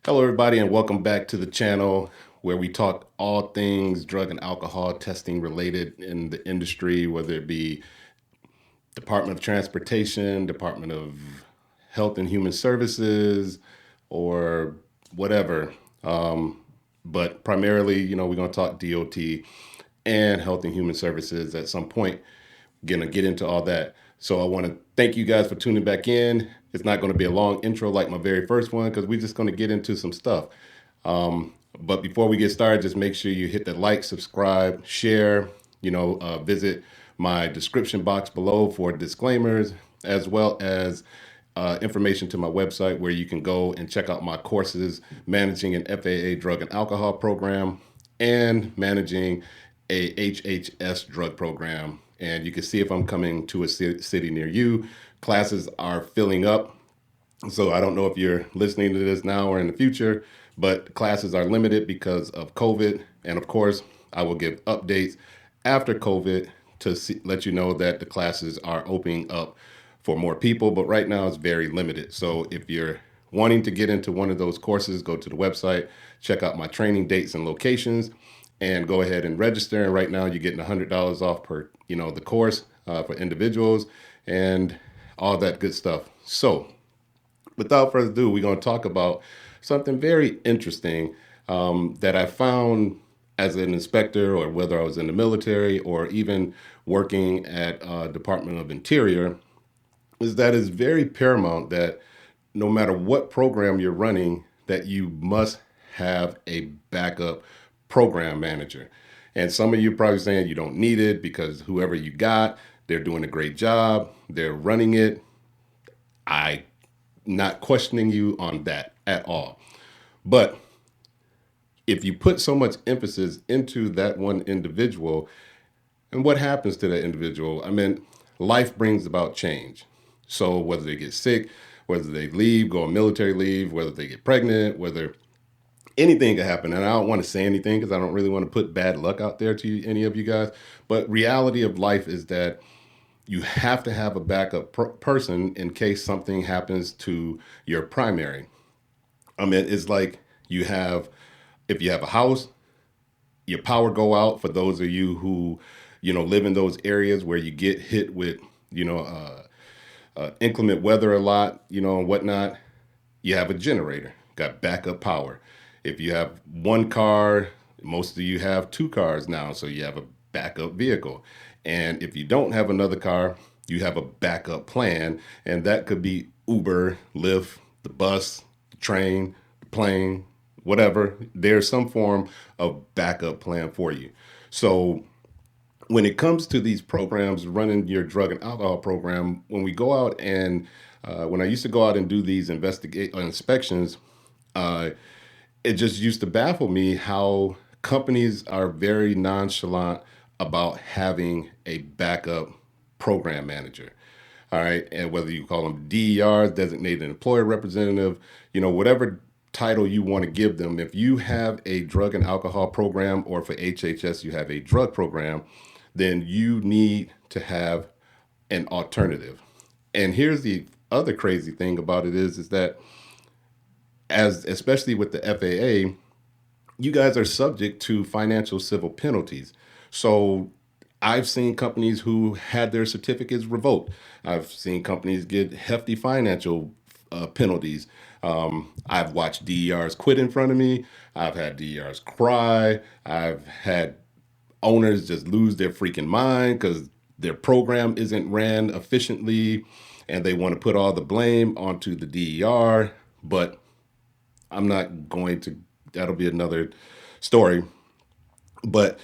Hello, everybody, and welcome back to the channel where we talk all things drug and alcohol testing related in the industry, whether it be Department of Transportation, Department of Health and Human Services, or whatever. But primarily, we're going to talk DOT and Health and Human Services at some point. Going to get into all that. So I want to thank you guys for tuning back in. It's not going to be a long intro like my very first one because we're just going to get into some stuff. But before we get started, just make sure you hit the like, subscribe, share, visit my description box below for disclaimers, as well as information to my website where you can go and check out my courses, managing an FAA drug and alcohol program and managing a HHS drug program. And you can see if I'm coming to a city near you. Classes are filling up. So I don't know if you're listening to this now or in the future, but classes are limited because of COVID. And of course, I will give updates after COVID to let you know that the classes are opening up for more people. But right now it's very limited. So if you're wanting to get into one of those courses, go to the website, check out my training dates and locations, and go ahead and register. And right now you're getting $100 off per, the course for individuals and all that good stuff. So without further ado, we're going to talk about something very interesting that I found as an inspector, or whether I was in the military or even working at Department of Interior, is that it's very paramount that no matter what program you're running, that you must have a backup program manager. And some of you are probably saying you don't need it because whoever you got, they're doing a great job, they're running it. I not questioning you on that at all. But if you put so much emphasis into that one individual, and what happens to that individual? I mean, life brings about change. So whether they get sick, whether they leave, go on military leave, whether they get pregnant, whether anything could happen. And I don't want to say anything because I don't really want to put bad luck out there to any of you guys. But reality of life is that you have to have a backup person in case something happens to your primary. I mean, it's like if you have a house, your power go out for those of you who, live in those areas where you get hit with, inclement weather a lot, and whatnot. You have a generator, got backup power. If you have one car, most of you have two cars now, so you have a backup vehicle. And if you don't have another car, you have a backup plan, and that could be Uber, Lyft, the bus, the train, the plane, whatever. There's some form of backup plan for you. So when it comes to these programs, running your drug and alcohol program, when we go out and when I used to go out and do these inspections, uh, it just used to baffle me how companies are very nonchalant about having a backup program manager. All right. And whether you call them DERs, designated employer representative, whatever title you want to give them, if you have a drug and alcohol program, or for HHS, you have a drug program, then you need to have an alternative. And here's the other crazy thing about it is that as especially with the FAA, you guys are subject to financial civil penalties. So I've seen companies who had their certificates revoked. I've seen companies get hefty financial penalties. I've watched DERs quit in front of me. I've had DERs cry. I've had owners just lose their freaking mind because their program isn't ran efficiently and they want to put all the blame onto the DER. But I'm not going to, that'll be another story. But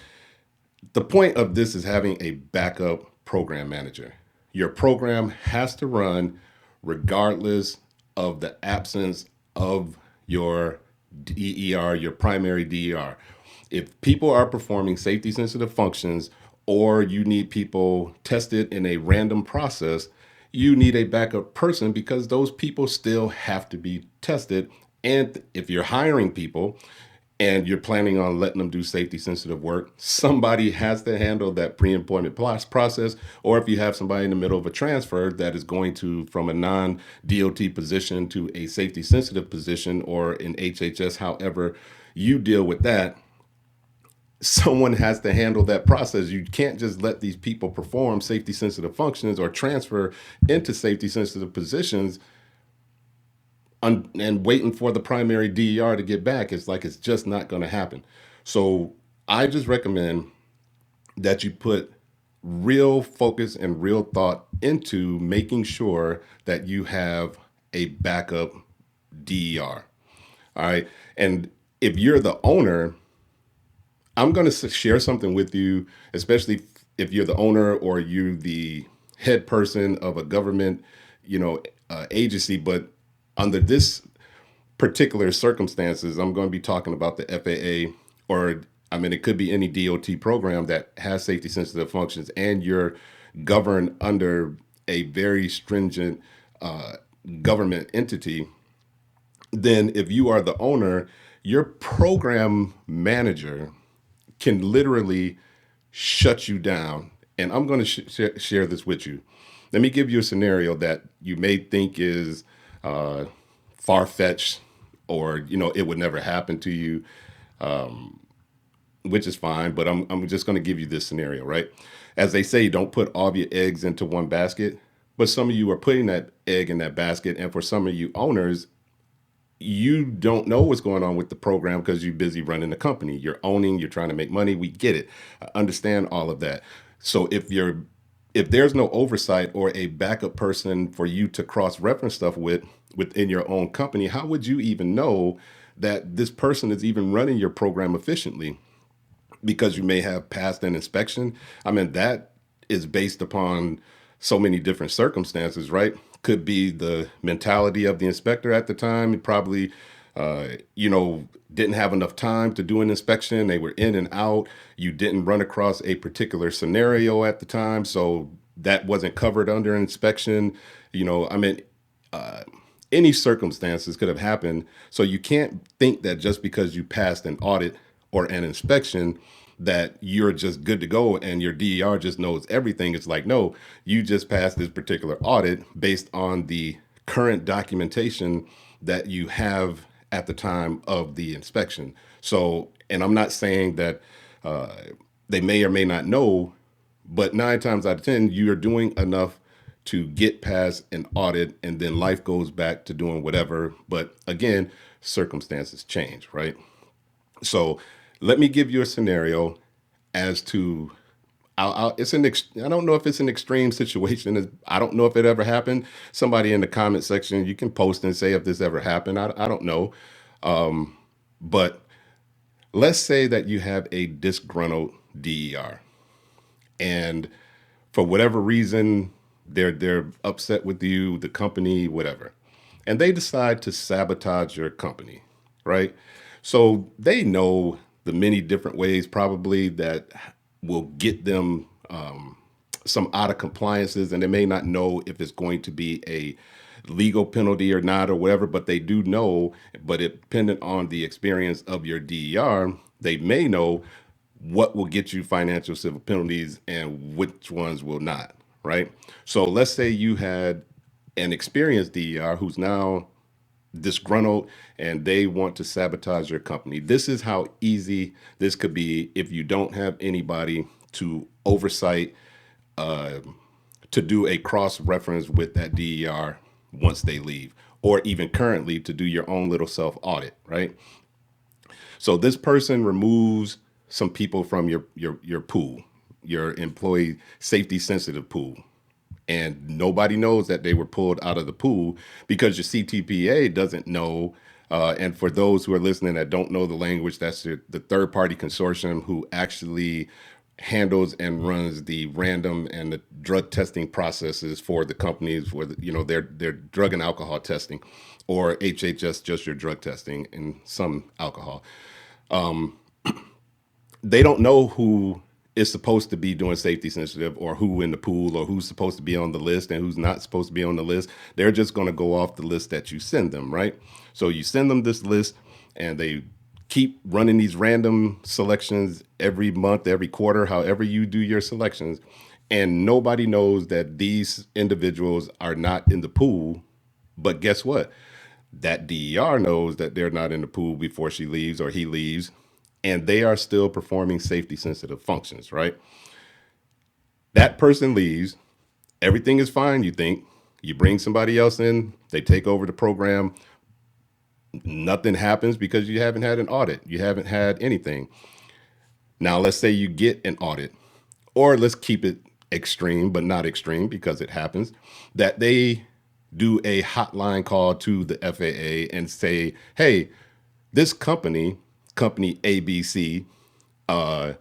the point of this is having a backup program manager. Your program has to run regardless of the absence of your DER, your primary DER. If people are performing safety sensitive functions, or you need people tested in a random process, you need a backup person because those people still have to be tested. And if you're hiring people, and you're planning on letting them do safety sensitive work, somebody has to handle that pre-employment process. Or if you have somebody in the middle of a transfer that is going to from a non-DOT position to a safety sensitive position or in HHS, however you deal with that, someone has to handle that process. You can't just let these people perform safety sensitive functions or transfer into safety sensitive positions and waiting for the primary DER to get back. It's like it's just not going to happen. So I just recommend that you put real focus and real thought into making sure that you have a backup DER. All right. And if you're the owner, I'm going to share something with you, especially if you're the owner or you're the head person of a government, agency. But under this particular circumstances, I'm going to be talking about the FAA, or I mean, it could be any DOT program that has safety sensitive functions, and you're governed under a very stringent government entity. Then, if you are the owner, your program manager can literally shut you down. And I'm going to share this with you. Let me give you a scenario that you may think is far fetched, or it would never happen to you, which is fine. But I'm just going to give you this scenario, right? As they say, don't put all of your eggs into one basket. But some of you are putting that egg in that basket, and for some of you owners, you don't know what's going on with the program because you're busy running the company. You're owning, you're trying to make money. We get it. I understand all of that. So if there's no oversight or a backup person for you to cross-reference stuff within your own company, how would you even know that this person is even running your program efficiently? Because you may have passed an inspection. I mean, that is based upon so many different circumstances, right? Could be the mentality of the inspector at the time. It probably, didn't have enough time to do an inspection. They were in and out. You didn't run across a particular scenario at the time, so that wasn't covered under inspection. I mean, any circumstances could have happened. So you can't think that just because you passed an audit or an inspection that you're just good to go and your DER just knows everything. It's like, no, you just passed this particular audit based on the current documentation that you have at the time of the inspection. So, and I'm not saying that they may or may not know, but 9 times out of 10, you're doing enough to get past an audit, and then life goes back to doing whatever. But again, circumstances change, right? So let me give you a scenario as to I don't know if it's an extreme situation. I don't know if it ever happened. Somebody in the comment section, you can post and say if this ever happened. I don't know. But let's say that you have a disgruntled DER, and for whatever reason, they're upset with you, the company, whatever, and they decide to sabotage your company, right? So they know the many different ways probably that will get them some out of compliances, and they may not know if it's going to be a legal penalty or not or whatever, but they do know. But it dependent on the experience of your DER, they may know what will get you financial civil penalties and which ones will not, right? So let's say you had an experienced DER who's now disgruntled and they want to sabotage your company. This is how easy this could be if you don't have anybody to oversight, to do a cross reference with that DER once they leave, or even currently to do your own little self audit, right? So this person removes some people from your pool, your employee safety sensitive pool, and nobody knows that they were pulled out of the pool because your CTPA doesn't know. And for those who are listening that don't know the language, that's the third party consortium who actually handles and runs the random and the drug testing processes for the companies, where their drug and alcohol testing, or HHS, just your drug testing and some alcohol. They don't know who is supposed to be doing safety sensitive, or who in the pool, or who's supposed to be on the list and who's not supposed to be on the list. They're just going to go off the list that you send them, right? So you send them this list, and they keep running these random selections every month, every quarter, however you do your selections. And nobody knows that these individuals are not in the pool. But guess what? That DER knows that they're not in the pool before she leaves or he leaves, and they are still performing safety sensitive functions, right? That person leaves, everything is fine, you think. You bring somebody else in, they take over the program, nothing happens because you haven't had an audit. You haven't had anything. Now, let's say you get an audit, or let's keep it extreme, but not extreme because it happens, that they do a hotline call to the FAA and say, hey, this company ABC, uh,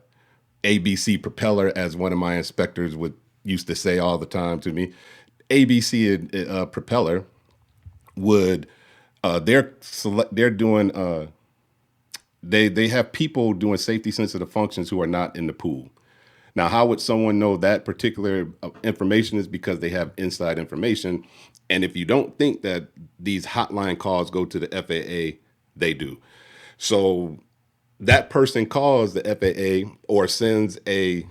ABC Propeller, as one of my inspectors would used to say all the time to me, ABC Propeller would they're doing they have people doing safety sensitive functions who are not in the pool. Now, how would someone know that particular information? Is because they have inside information. And if you don't think that these hotline calls go to the FAA, they do. So that person calls the FAA or sends a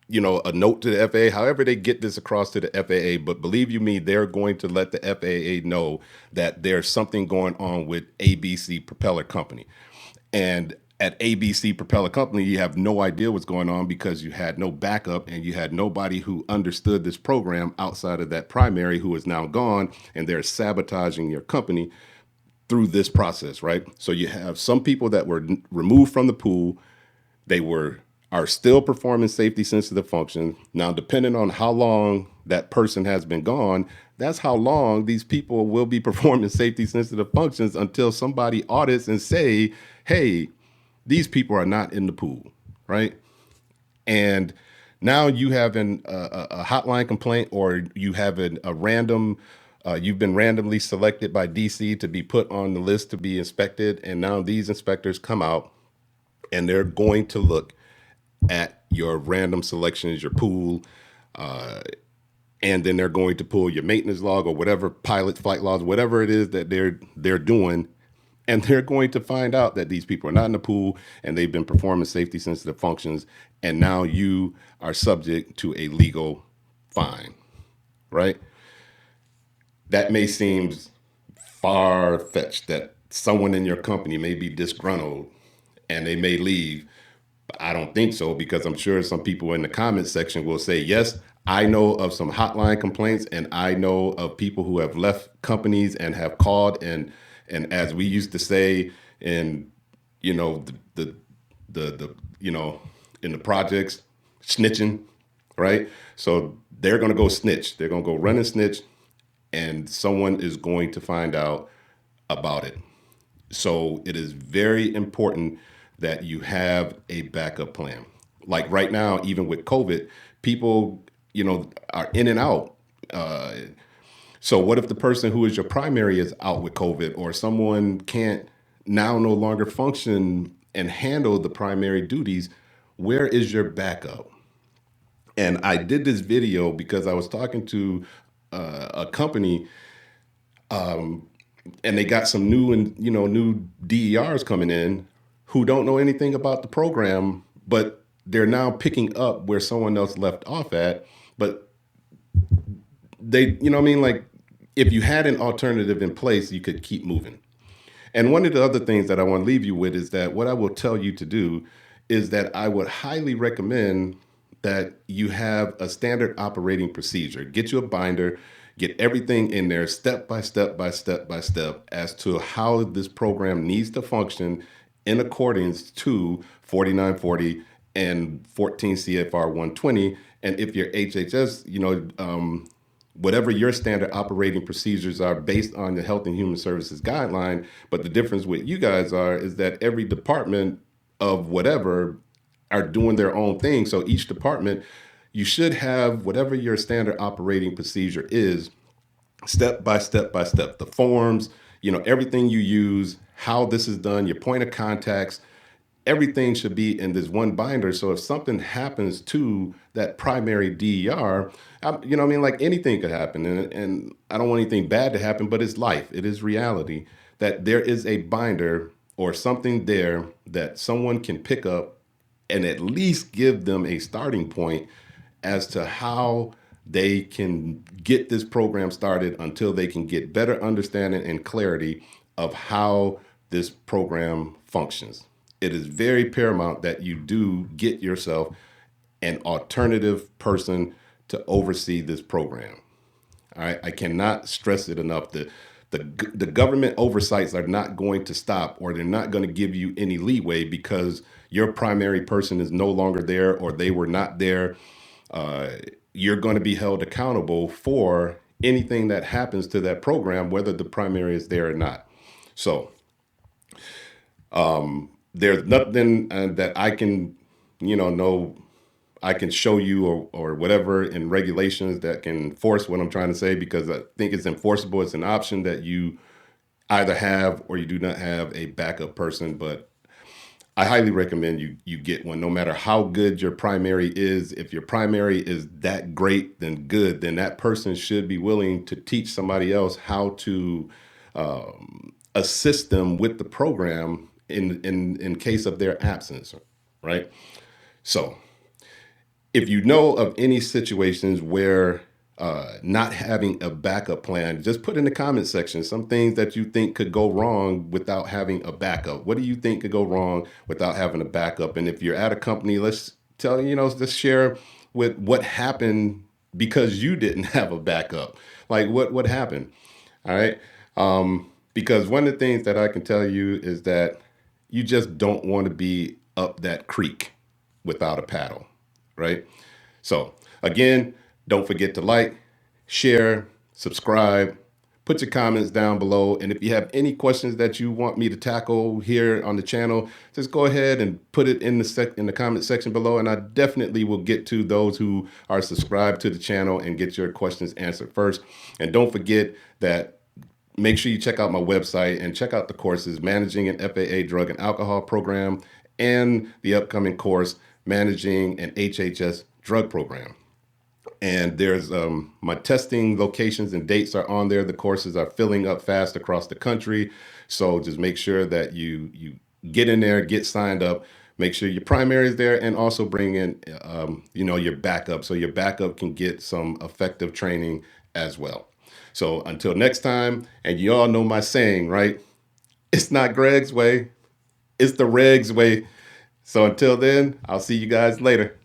note to the FAA, however they get this across to the FAA. But believe you me, they're going to let the FAA know that there's something going on with ABC Propeller Company. And at ABC Propeller Company, you have no idea what's going on because you had no backup and you had nobody who understood this program outside of that primary who is now gone, and they're sabotaging your company through this process, right? So you have some people that were removed from the pool. They are still performing safety sensitive functions. Now, depending on how long that person has been gone, that's how long these people will be performing safety sensitive functions until somebody audits and say, hey, these people are not in the pool, right? And now you have a hotline complaint, or you have a random, you've been randomly selected by DC to be put on the list to be inspected. And now these inspectors come out and they're going to look at your random selections, your pool, and then they're going to pull your maintenance log or whatever pilot flight logs, whatever it is that they're doing, and they're going to find out that these people are not in the pool and they've been performing safety sensitive functions, and now you are subject to a legal fine, right? That may seem far fetched that someone in your company may be disgruntled and they may leave. I don't think so, because I'm sure some people in the comment section will say, yes, I know of some hotline complaints, and I know of people who have left companies and have called and as we used to say in, the in the projects, snitching, right? So they're going to go snitch. They're going to go run and snitch, and someone is going to find out about it. So it is very important that you have a backup plan. Like right now, even with COVID, people, are in and out. So what if the person who is your primary is out with COVID, or someone can't now no longer function and handle the primary duties? Where is your backup? And I did this video because I was talking to a company, and they got some new DERs coming in who don't know anything about the program, but they're now picking up where someone else left off at. But they, what I mean? Like, if you had an alternative in place, you could keep moving. And one of the other things that I want to leave you with is that what I will tell you to do is that I would highly recommend that you have a standard operating procedure. Get you a binder, get everything in there step by step by step by step as to how this program needs to function in accordance to 4940 and 14 CFR 120. And if your HHS, whatever your standard operating procedures are based on the Health and Human Services guideline. But the difference with you guys is that every department of whatever are doing their own thing. So each department, you should have whatever your standard operating procedure is, step by step by step. The forms, everything you use, how this is done, your point of contacts, everything should be in this one binder. So if something happens to that primary DER, like anything could happen. And I don't want anything bad to happen, but it's life. It is reality that there is a binder or something there that someone can pick up and at least give them a starting point as to how they can get this program started until they can get better understanding and clarity of how this program functions. It is very paramount that you do get yourself an alternative person to oversee this program. All right, I cannot stress it enough. The government oversights are not going to stop, or they're not going to give you any leeway because your primary person is no longer there or they were not there. You're going to be held accountable for anything that happens to that program, whether the primary is there or not. So there's nothing that I can, know I can show you or whatever in regulations that can force what I'm trying to say, because I think it's enforceable. It's an option that you either have or you do not have a backup person. But I highly recommend you get one, no matter how good your primary is. If your primary is that great, then good. Then that person should be willing to teach somebody else how to assist them with the program in case of their absence, right? So if you know of any situations where not having a backup plan, just put in the comment section some things that you think could go wrong without having a backup. What do you think could go wrong without having a backup? And if you're at a company, let's tell just share with what happened because you didn't have a backup. Like what happened? All right. Because one of the things that I can tell you is that you just don't want to be up that creek without a paddle, right? So again, don't forget to like, share, subscribe, put your comments down below. And if you have any questions that you want me to tackle here on the channel, just go ahead and put it in the comment section below. And I definitely will get to those who are subscribed to the channel and get your questions answered first. And don't forget that make sure you check out my website and check out the courses, Managing an FAA Drug and Alcohol Program, and the upcoming course, Managing an HHS Drug Program. And there's my testing locations and dates are on there. The courses are filling up fast across the country. So just make sure that you get in there, get signed up, make sure your primary is there, and also bring in, your backup, so your backup can get some effective training as well. So until next time, and you all know my saying, right? It's not Greg's way, it's the regs way. So until then, I'll see you guys later.